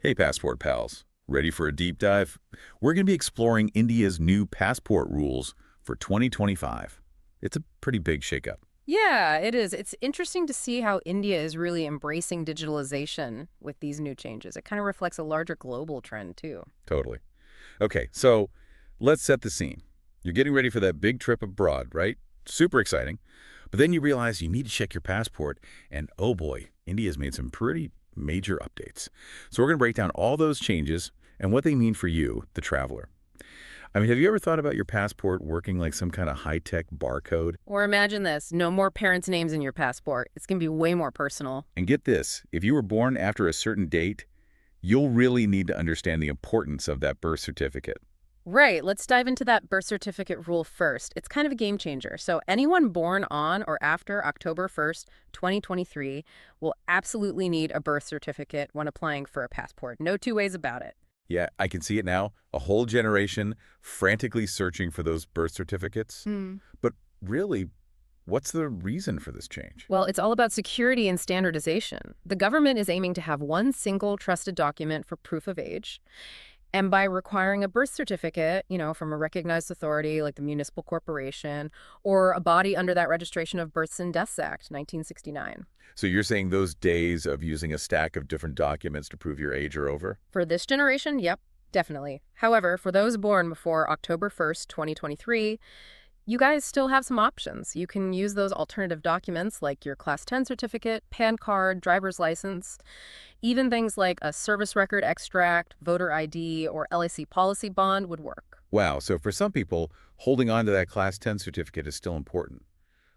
Hey, Passport Pals. Ready for a deep dive? We're going to be exploring India's new passport rules for 2025. It's a pretty big shakeup. Yeah, it is. It's interesting to see how India is really embracing digitalization with these new changes. It kind of reflects a larger global trend, too. Totally. Okay, so let's set the scene. You're getting ready for that big trip abroad, right? Super exciting. But then you realize you need to check your passport, and oh boy, India's made some pretty major updates. So we're going to break down all those changes and what they mean for you, the traveler. I mean, have you ever thought about your passport working like some kind of high-tech barcode? Or imagine this, no more parents' names in your passport. It's going to be way more personal. And get this, if you were born after a certain date, you'll really need to understand the importance of that birth certificate. Right, let's dive into that birth certificate rule first. It's kind of a game changer. So anyone born on or after October 1st, 2023 will absolutely need a birth certificate when applying for a passport. No two ways about it. Yeah, I can see it now. A whole generation frantically searching for those birth certificates. But really, what's the reason for this change? Well, it's all about security and standardization. The government is aiming to have one single trusted document for proof of age. And by requiring a birth certificate, from a recognized authority like the municipal corporation or a body under that Registration of Births and Deaths Act, 1969. So you're saying those days of using a stack of different documents to prove your age are over? For this generation, yep, definitely. However, for those born before October 1st, 2023, you guys still have some options. You can use those alternative documents like your Class 10 certificate, PAN card, driver's license, even things like a service record extract, voter ID, or LIC policy bond would work. Wow, so for some people, holding on to that Class 10 certificate is still important.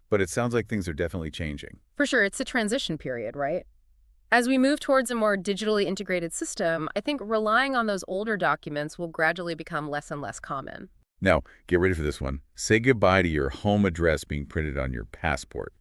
But it sounds like things are definitely changing. For sure, it's a transition period, right? As we move towards a more digitally integrated system, I think relying on those older documents will gradually become less and less common. Now, get ready for this one. Say goodbye to your home address being printed on your passport.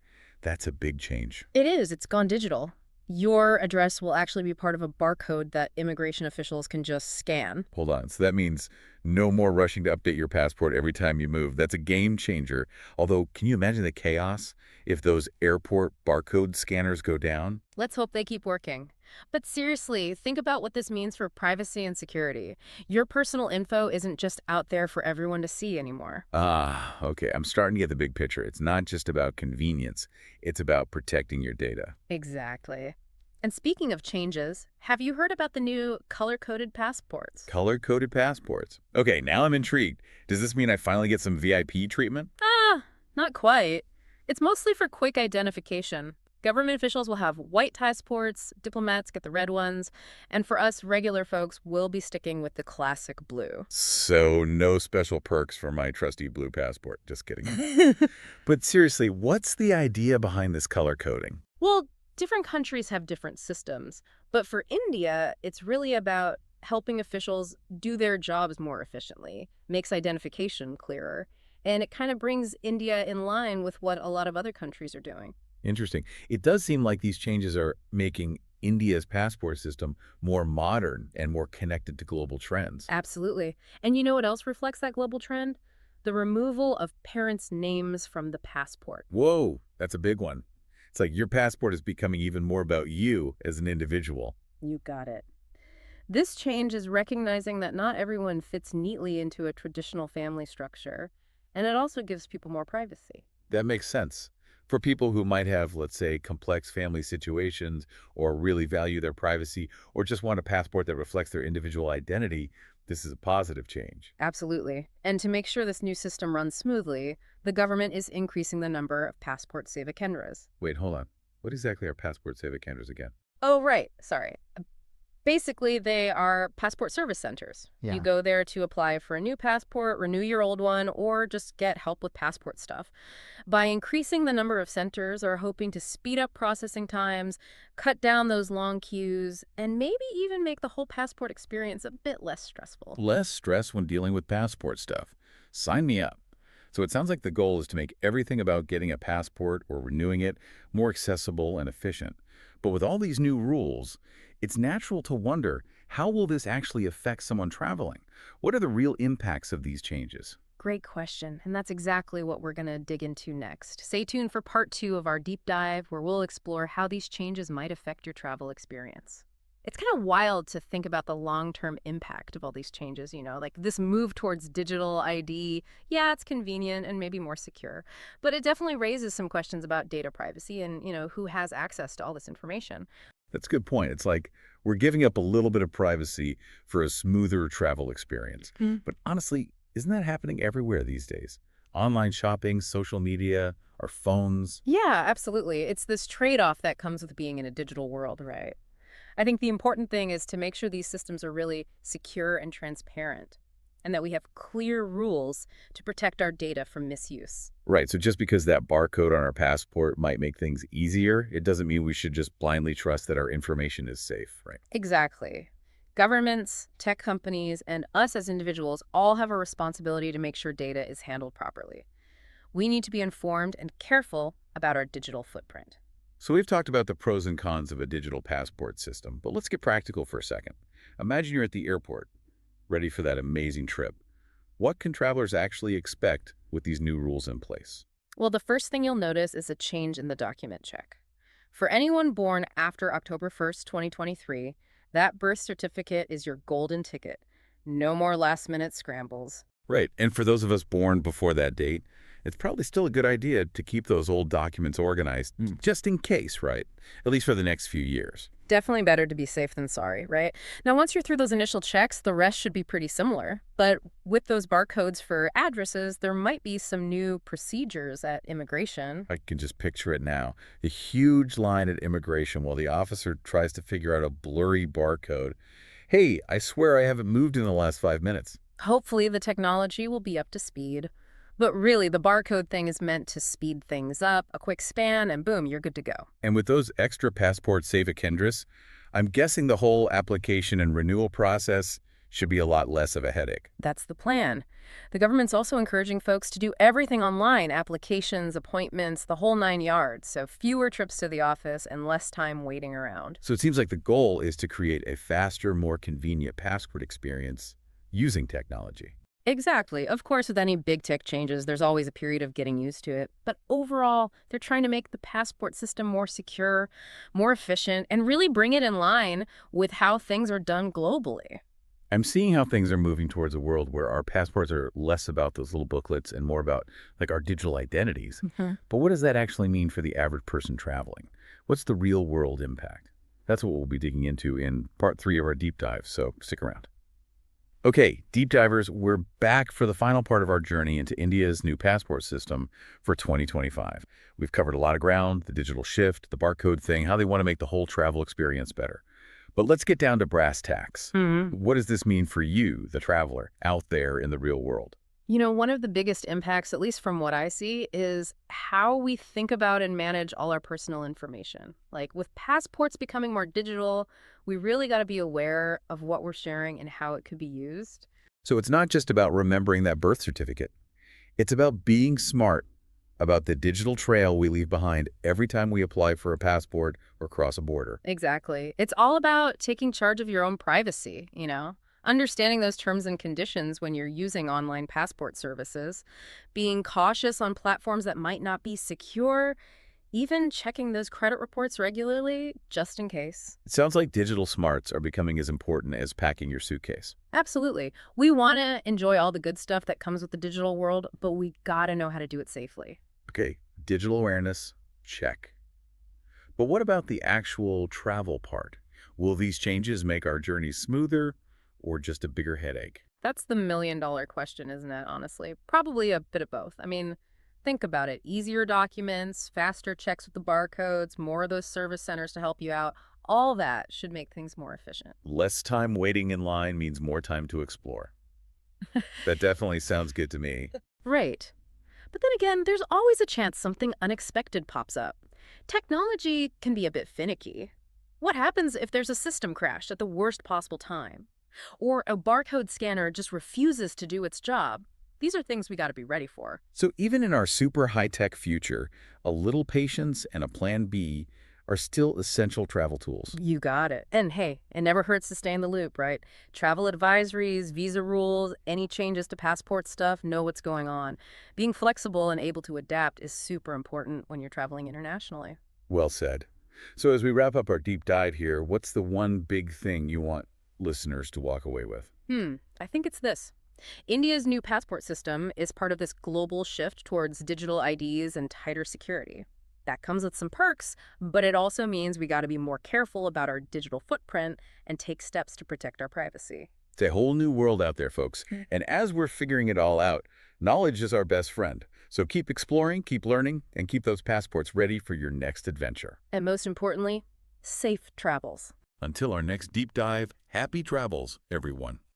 That's a big change. It is, it's gone digital. Your address will actually be part of a barcode that immigration officials can just scan. Hold on. So that means no more rushing to update your passport every time you move. That's a game changer. Although, can you imagine the chaos if those airport barcode scanners go down? Let's hope they keep working. But seriously, think about what this means for privacy and security. Your personal info isn't just out there for everyone to see anymore. Ah, okay. I'm starting to get the big picture. It's not just about convenience. It's about protecting your data. Exactly. And speaking of changes, have you heard about the new color-coded passports? Color-coded passports. Okay, now I'm intrigued. Does this mean I finally get some VIP treatment? Not quite. It's mostly for quick identification. Government officials will have white passports, diplomats get the red ones, and for us regular folks, we'll be sticking with the classic blue. So no special perks for my trusty blue passport. Just kidding. But seriously, what's the idea behind this color coding? Well, different countries have different systems, but for India, it's really about helping officials do their jobs more efficiently, makes identification clearer, and it kind of brings India in line with what a lot of other countries are doing. Interesting. It does seem like these changes are making India's passport system more modern and more connected to global trends. Absolutely. And you know what else reflects that global trend? The removal of parents' names from the passport. Whoa, that's a big one. It's like your passport is becoming even more about you as an individual. You got it. This change is recognizing that not everyone fits neatly into a traditional family structure, and it also gives people more privacy. That makes sense. For people who might have, let's say, complex family situations or really value their privacy or just want a passport that reflects their individual identity, this is a positive change. Absolutely. And to make sure this new system runs smoothly, the government is increasing the number of passport seva kendras. Wait, hold on. What exactly are passport seva kendras again? Oh, right. Sorry. Basically, they are passport service centers. Yeah. You go there to apply for a new passport, renew your old one, or just get help with passport stuff. By increasing the number of centers, are hoping to speed up processing times, cut down those long queues, and maybe even make the whole passport experience a bit less stressful. Less stress when dealing with passport stuff. Sign me up. So it sounds like the goal is to make everything about getting a passport or renewing it more accessible and efficient. But with all these new rules, it's natural to wonder, how will this actually affect someone traveling? What are the real impacts of these changes? Great question, and that's exactly what we're going to dig into next. Stay tuned for part 2 of our deep dive, where we'll explore how these changes might affect your travel experience. It's kind of wild to think about the long-term impact of all these changes, like this move towards digital ID. Yeah, it's convenient and maybe more secure, but it definitely raises some questions about data privacy and, who has access to all this information. That's a good point. It's like we're giving up a little bit of privacy for a smoother travel experience. Mm. But honestly, isn't that happening everywhere these days? Online shopping, social media, our phones. Yeah, absolutely. It's this trade-off that comes with being in a digital world, right? I think the important thing is to make sure these systems are really secure and transparent, and that we have clear rules to protect our data from misuse. Right, so just because that barcode on our passport might make things easier, it doesn't mean we should just blindly trust that our information is safe, right? Exactly. Governments, tech companies, and us as individuals all have a responsibility to make sure data is handled properly. We need to be informed and careful about our digital footprint. So we've talked about the pros and cons of a digital passport system, but let's get practical for a second. Imagine you're at the airport, ready for that amazing trip. What can travelers actually expect with these new rules in place? Well, the first thing you'll notice is a change in the document check. For anyone born after October 1st, 2023, that birth certificate is your golden ticket. No more last-minute scrambles. Right, and for those of us born before that date, it's probably still a good idea to keep those old documents organized, just in case, right? At least for the next few years. Definitely better to be safe than sorry, right? Now, once you're through those initial checks, the rest should be pretty similar. But with those barcodes for addresses, there might be some new procedures at immigration. I can just picture it now. A huge line at immigration while the officer tries to figure out a blurry barcode. Hey, I swear I haven't moved in the last 5 minutes. Hopefully, the technology will be up to speed. But really, the barcode thing is meant to speed things up, a quick scan, and boom, you're good to go. And with those extra passport savicendras, I'm guessing the whole application and renewal process should be a lot less of a headache. That's the plan. The government's also encouraging folks to do everything online, applications, appointments, the whole 9 yards, so fewer trips to the office and less time waiting around. So it seems like the goal is to create a faster, more convenient passport experience using technology. Exactly. Of course, with any big tech changes, there's always a period of getting used to it. But overall, they're trying to make the passport system more secure, more efficient, and really bring it in line with how things are done globally. I'm seeing how things are moving towards a world where our passports are less about those little booklets and more about like our digital identities. Mhm. But what does that actually mean for the average person traveling? What's the real world impact? That's what we'll be digging into in part 3 of our deep dive, so stick around. Okay, deep divers, we're back for the final part of our journey into India's new passport system for 2025. We've covered a lot of ground, the digital shift, the barcode thing, how they want to make the whole travel experience better. But let's get down to brass tacks. What does this mean for you, the traveler, out there in the real world? One of the biggest impacts, at least from what I see, is how we think about and manage all our personal information. Like with passports becoming more digital, we really got to be aware of what we're sharing and how it could be used. So it's not just about remembering that birth certificate. It's about being smart about the digital trail we leave behind every time we apply for a passport or cross a border. Exactly. It's all about taking charge of your own privacy. Understanding those terms and conditions when you're using online passport services, being cautious on platforms that might not be secure, even checking those credit reports regularly, just in case. It sounds like digital smarts are becoming as important as packing your suitcase. Absolutely. We want to enjoy all the good stuff that comes with the digital world, but we got to know how to do it safely. Okay, digital awareness, check. But what about the actual travel part? Will these changes make our journey smoother or just a bigger headache? That's the million-dollar question, isn't it, honestly? Probably a bit of both. I mean, think about it. Easier documents, faster checks with the barcodes, more of those service centers to help you out. All that should make things more efficient. Less time waiting in line means more time to explore. That definitely sounds good to me. Right. But then again, there's always a chance something unexpected pops up. Technology can be a bit finicky. What happens if there's a system crash at the worst possible time? Or a barcode scanner just refuses to do its job? These are things we got to be ready for. So even in our super high-tech future, a little patience and a plan B are still essential travel tools. You got it. And hey, it never hurts to stay in the loop, right? Travel advisories, visa rules, any changes to passport stuff, know what's going on. Being flexible and able to adapt is super important when you're traveling internationally. Well said. So as we wrap up our deep dive here, what's the one big thing you want listeners to walk away with? I think it's this. India's new passport system is part of this global shift towards digital IDs and tighter security. That comes with some perks, but it also means we got to be more careful about our digital footprint and take steps to protect our privacy. It's a whole new world out there, folks. And as we're figuring it all out, knowledge is our best friend. So keep exploring, keep learning, and keep those passports ready for your next adventure. And most importantly, safe travels. Until our next deep dive, happy travels, everyone.